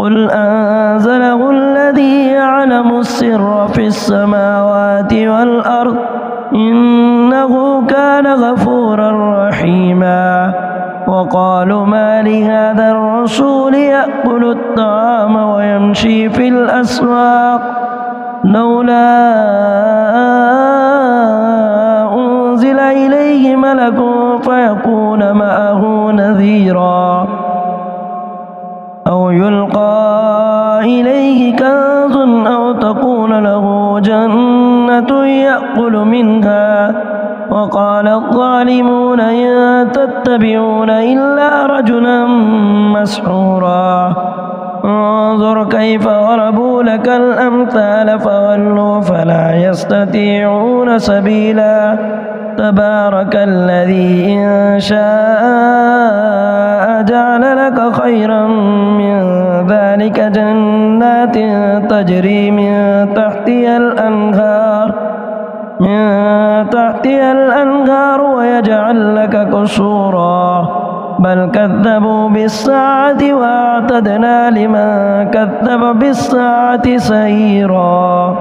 قل أنزله الذي يعلم السر في السماوات والأرض إنه كان غفورا رحيما. وقالوا ما لهذا الرسول يأكل الطعام ويمشي في الأسواق لولا أنزل إليه ملك فيكون معه نذيرا أو يلقى إليه كنز أو تكون له جنة يأكل منها. وقال الظالمون إن تتبعون إلا رجلا مسحورا. انظر كيف ضربوا لك الأمثال فولوا فلا يستطيعون سبيلا. تبارك الذي إن شاء جعل لك خيرا من ذلك جنات تجري من تحتها الأنهار ويجعل لك قصورا. بل كذبوا بالساعة وأعتدنا لمن كذب بالساعة سعيرا.